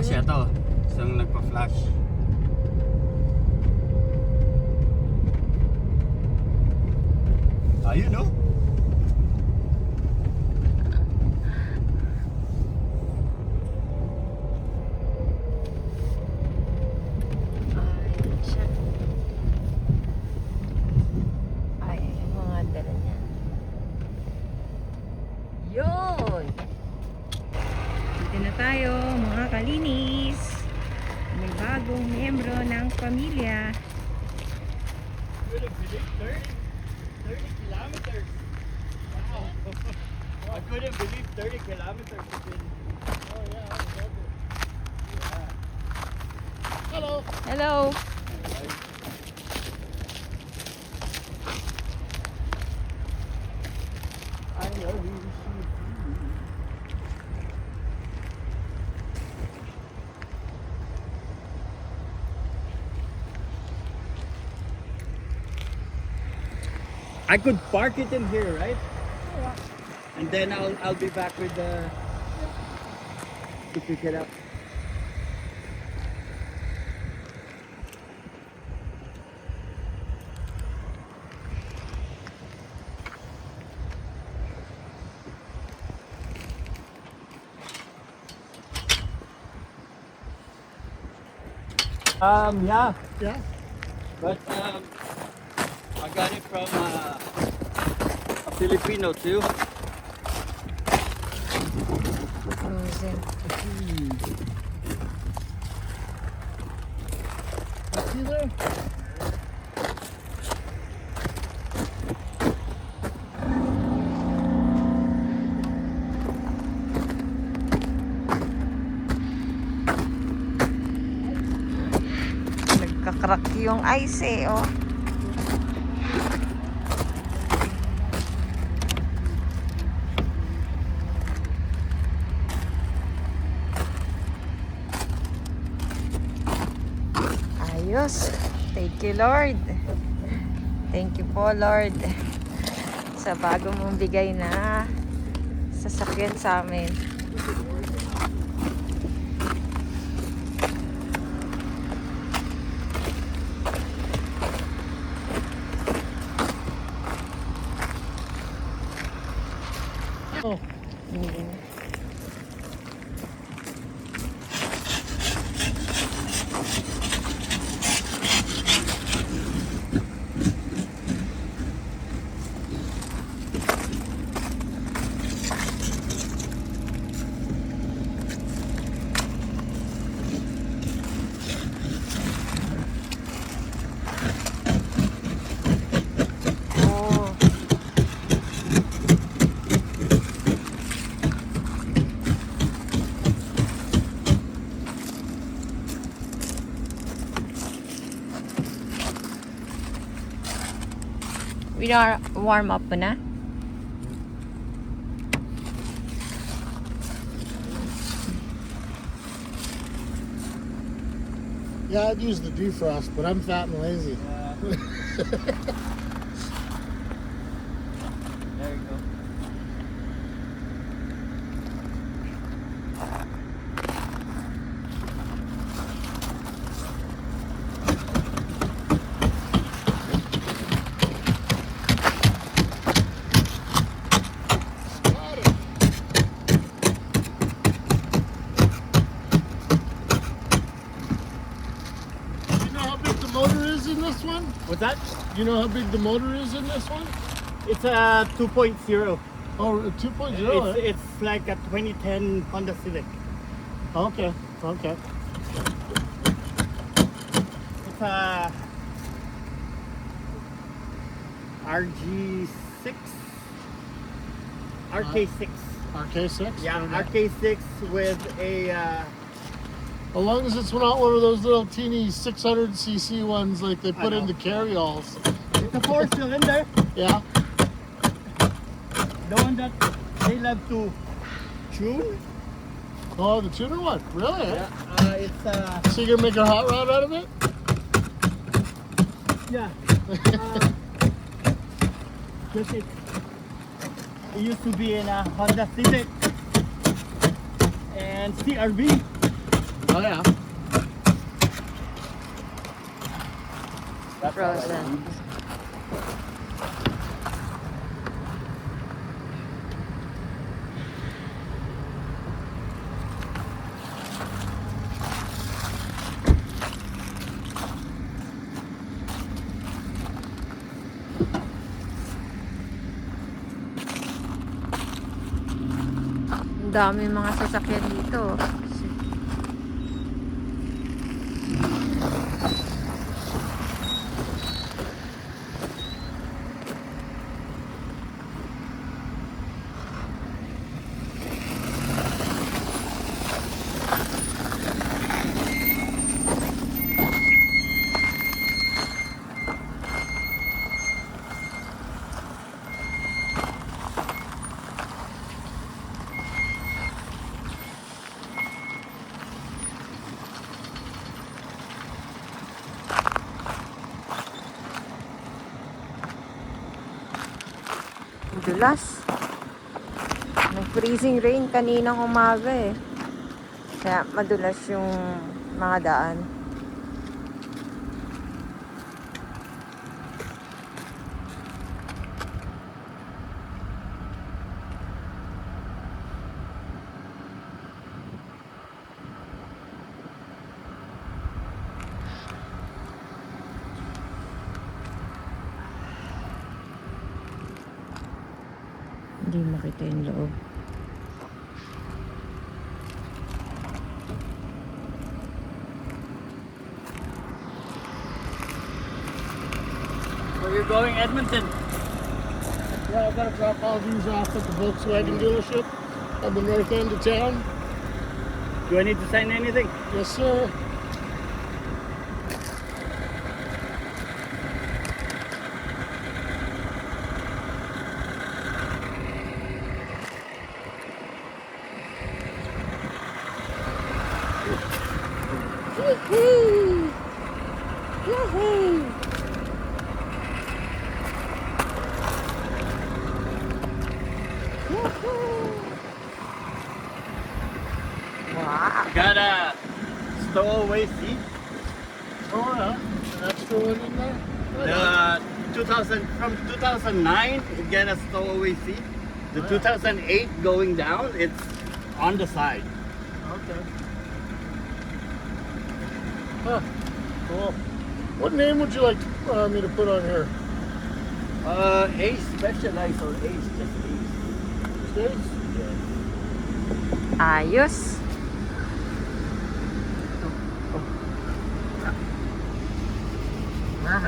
siya to. Isang nagpa-flash. Ayun no? Ayun siya. Ay, yung mga dala niya. Yun! Dito na tayo, mga kalinis. May bagong miyembro ng pamilya. 30 kilometers. Wow. I couldn't believe 30 kilometers has been. Oh yeah, I love it. Yeah. Hello. Hello! I love you. I could park it in here, right? And then I'll be back with the to pick it up. Yeah. Yeah. But I got it from a Filipino too. Frozen. See there? Nagkakrak yung ice eh, oh. Ayos. Thank you, Lord. Thank you po, Lord, sa bago mong bigay na sasakyan sa amin. Oh, Mm. Oh. We are warm up na. yeah, I'd use the defrost, but I'm fat and lazy. There you go. You know how big the motor is in this one? What's that? You know how big the motor is in this one? It's a 2.0. Oh, a 2.0. It's like a 2010 Honda Civic. Okay, okay. It's a RG6, RK6. RK6? Yeah, Okay. RK6 with a As long as it's not one of those little teeny 600cc ones like they put know. in the carryalls. it's a 4-cylinder. Yeah? The one that they love to tune. Oh, the tuner one? Really? Yeah, it's So you're gonna make a hot rod out of it? yeah. Because it used to be in a Honda Civic and CRV. Oh yeah. That's all I Frozen. need. Ang dami mga sasakyan dito. Ang dulas. Nag-freezing rain kaninang umaga eh. Kaya madulas yung mga daan. Hindi makita yung loob. Where you going, Edmonton? Yeah, I gotta drop all these off at the Volkswagen dealership on the north end of town. Do I need to sign anything? Yes, sir. Yee-hee! Yee-hee! Yee-hee! Wow! Got a stowaway seat. Oh yeah. An extra one in there. The 2000 from 2009, it got a stowaway seat. The 2008 going down, it's on the side. Okay. Huh. Cool. What name would you like me to put on here? Ace Specialized or Ace, just Ace. States? Ayos!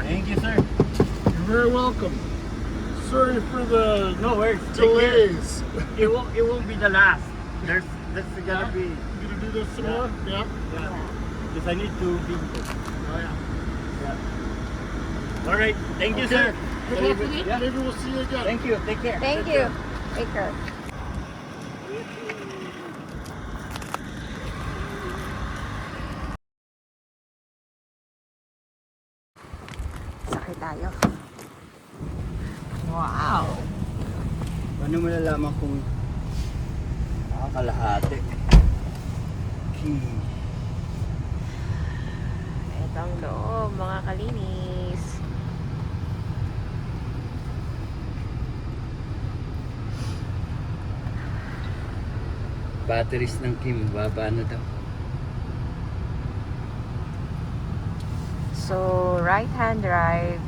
Thank you, sir. You're very welcome. Sorry for the No worries. Take care. delays. It won't be the last. There's gonna be. You gonna do this some more? Yeah. Yeah. Because I need to be. Oh yeah. All right. Thank you, Okay. sir. Good luck with it. Yeah. Maybe we'll see you again. Thank you. Take care. Thank you! Take care. Sakit tayo. Wow! Paano mo nalaman kung nakakalahati? Ito ang loob, mga kalinis. Batteries ng Kim, baba na daw. So, right-hand drive.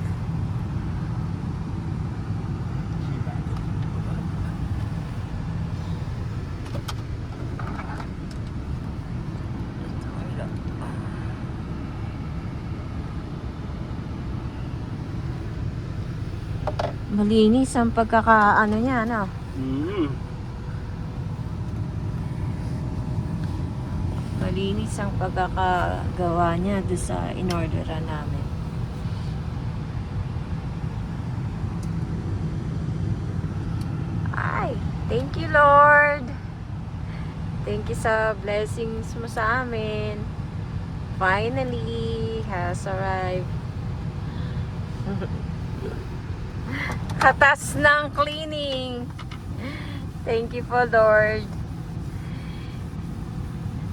Malinis ang pagkakaano niya, no? Malinis ang pagkakagawa niya doon sa in-orderan namin. Ay, thank you Lord. Thank you sa blessings mo sa amin. Finally has arrived. Katas ng cleaning. Thank you po Lord.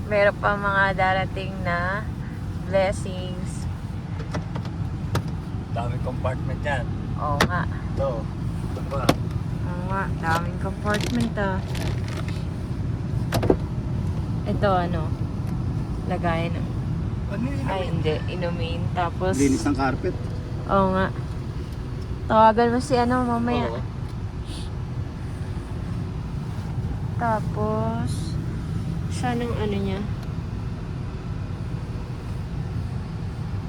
Meron pa mga darating na blessings. Dami compartment yan. Oo nga. Ito. Ito pa. Oo nga. Daming compartment ah. Ito ano? Lagayan ng... Ano yun? Ay, hindi. Inumin. Tapos... Linis ng carpet. Oo nga. Tawagan mo si ano mamaya. Oo. Tapos... Saan ang ano niya?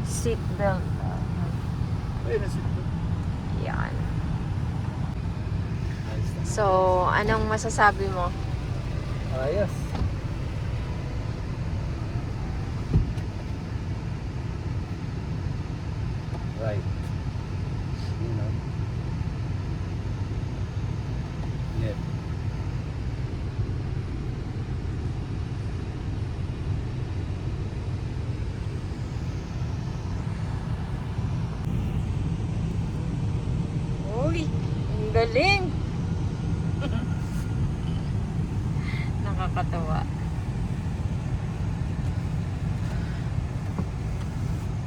Seatbelt. Ayun na sila. Yan. So, anong masasabi mo? Ayos. Right. You know. Yeah. Uy, ang galing! Nakakatawa.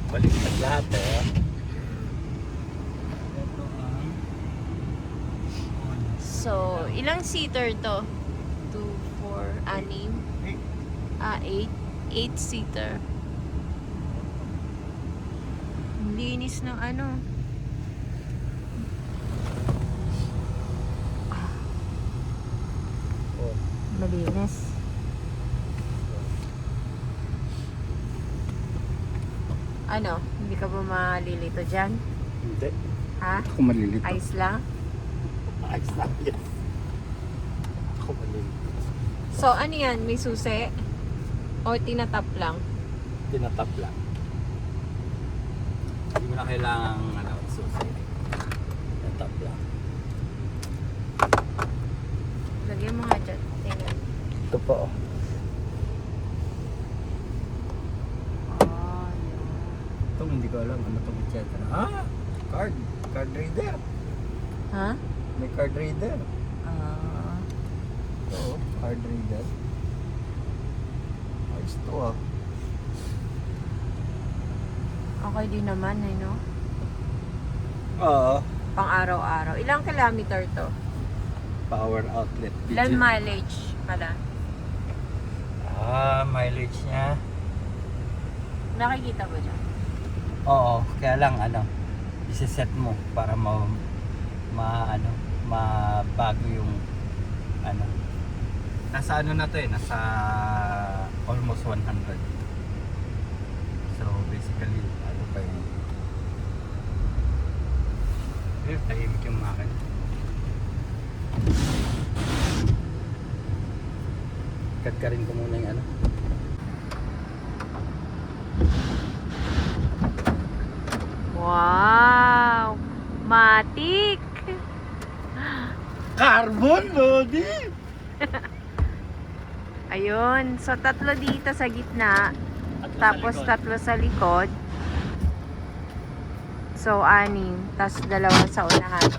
Baliktad lahat eh. So, ilang seater to? 2, 4, 6, 8. 8 seater. Ang linis ng ano. Oh. Malinis. Ano? Hindi ka ba malilito dyan? Hindi. Ha? Ako malilito. Ayos lang? Ayos lang. Yes. Ako malilito. So, ano yan? May susi? O tinatap lang? Tinatap lang. Hindi mo na kailangan susi. Tinatap lang. Lagyan mo nga dyan. Tingnan. Ito po. Oh, Ito hindi ko alam ano itong etc. Ah! Card. Card reader. ha? May card reader. Ah. Oo. Card reader. Ayos to ah. Okay din naman, eh, no? Oo. Pang araw-araw. Ilang kilometer to? Power outlet. Ilan mileage pala? Mileage niya. Nakikita ba dyan? Oo, kaya lang i-set mo para mabago yung nasa na to eh, nasa almost 100. So basically, pa yun. Tahimik yung makina. Kadkarin ko muna yung Wow! Matik! Carbon body! Ayun. So, tatlo dito sa gitna. Tapos tatlo sa likod. So, 6. Tapos 2 sa unahan.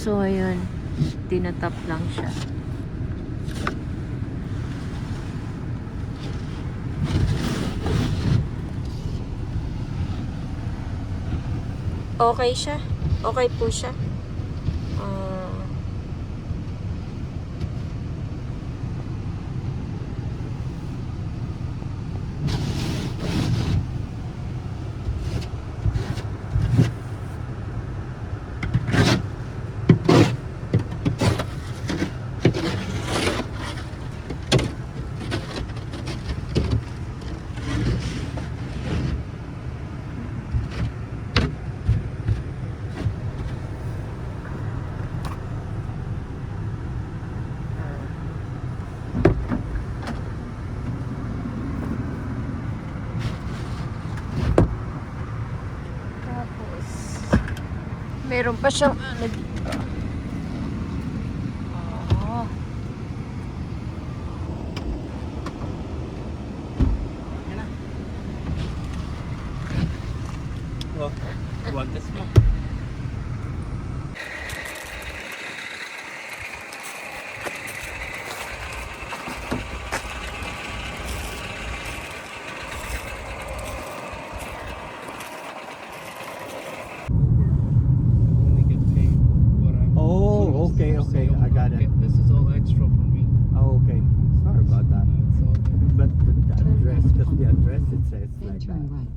So, ayun. Tinatap lang siya. Okay siya. Okay po siya. Meron pa siyang ano dito. Oh. Yan na. Oh, you want this one? Only get paid what I'm. Oh, okay, So okay, I got it. This is all extra for me. Oh, okay. Sorry about that. It's all good. But the address, just the address, it says like that.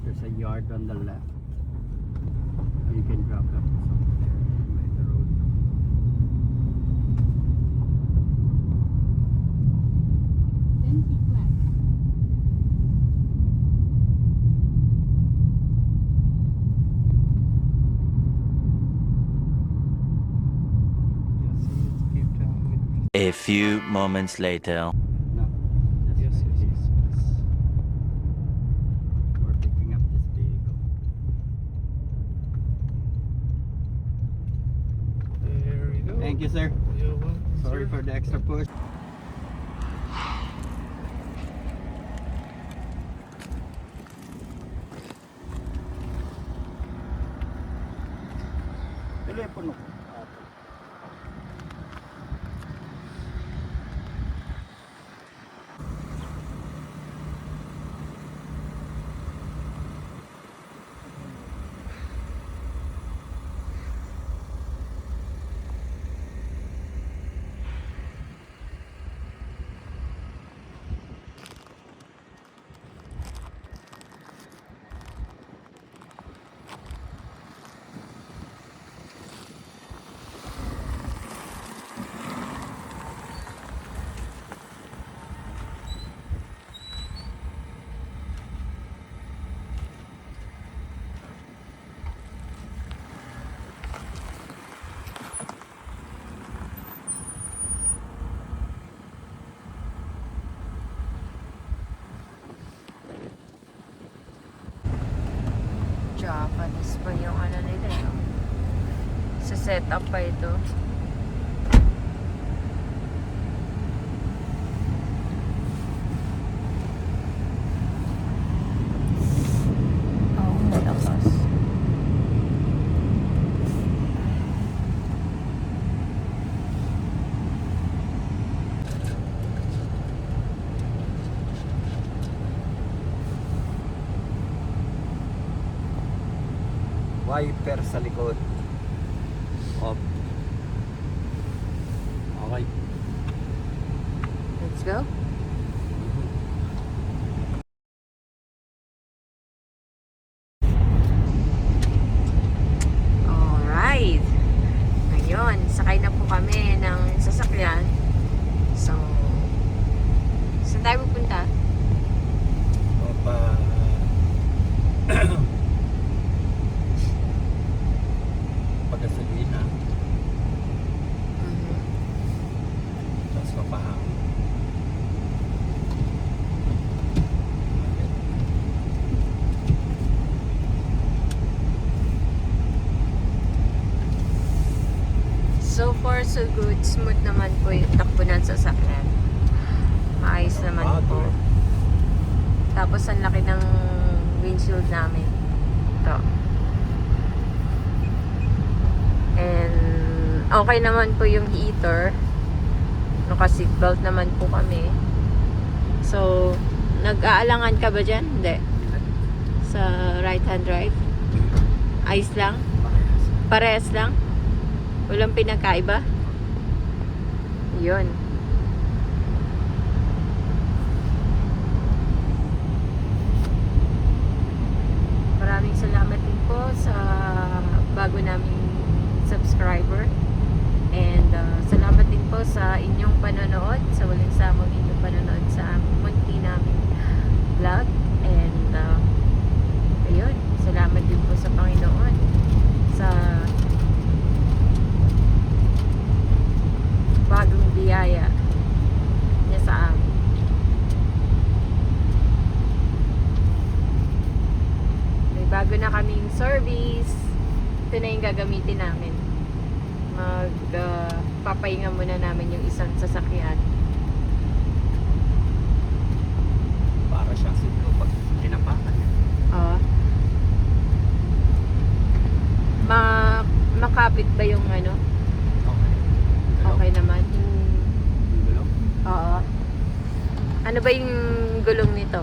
There's a yard on the left. You can drop up something there by the road. Yes, it's keep telling me. A few moments later. No. Yes, Just yes, yes, yes. We're picking up this vehicle. There we go. Thank you, sir. You're welcome, Sorry sir. for the extra push. Telepono ko. Japanese pa yung ano nila. Sa setup pa ito. Oh, malakas. Wiper sa likod. Off. Okay. Let's go. Alright. Ngayon, sakay na po kami ng sasakyan. So, saan tayo pupunta? Opa. Pagasolina. Tapos mapahang. So far, so good. Smooth naman po yung takbo ng sasakyan. Maayos naman po. Tapos, ang laki ng windshield namin. Ito. And, okay naman po yung heater. Naka-seatbelt naman po kami. So, nag-aalangan ka ba dyan? Hindi. Sa right-hand drive? Ayos lang? Parehas lang? Walang pinagkaiba? Yun. Maraming salamat din po sa bago naming subscriber. And salamat din po sa inyong panonood, sa walang samang inyong panonood sa munti naming vlog. And ayun, salamat din po sa Panginoon sa bagong biyaya bago na kaming service. Ito na yung gagamitin namin. Papahinga muna namin yung isang sasakyan. Para siyang sitlo pag tinapakan. Oo. Makapit ba yung ano? Okay. Okay naman. Gulong? Oo. Ano ba yung gulong nito?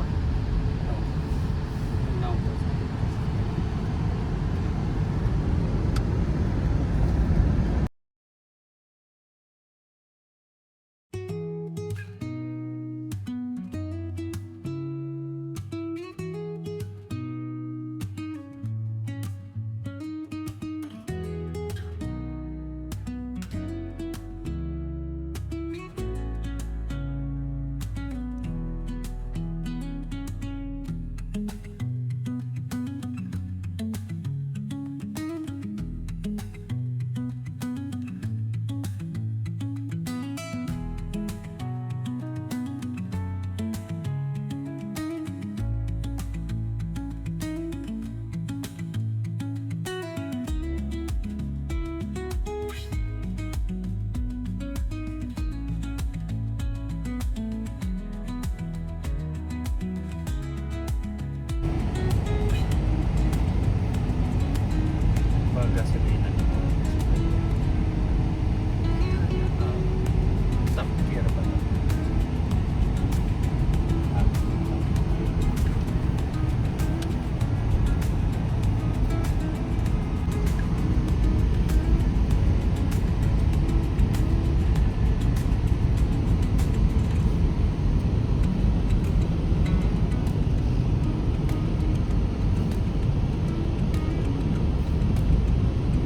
No. Gasolina. Top gear pa to.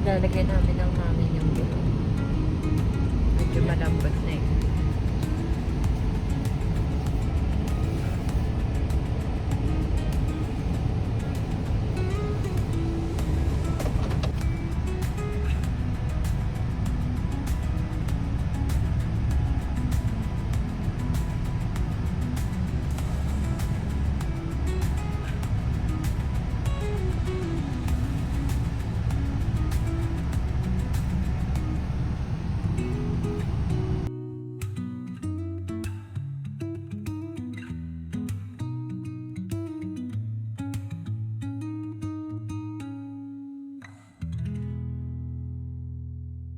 Lalagyan namin ng namin yung gulong. Medyo malambot.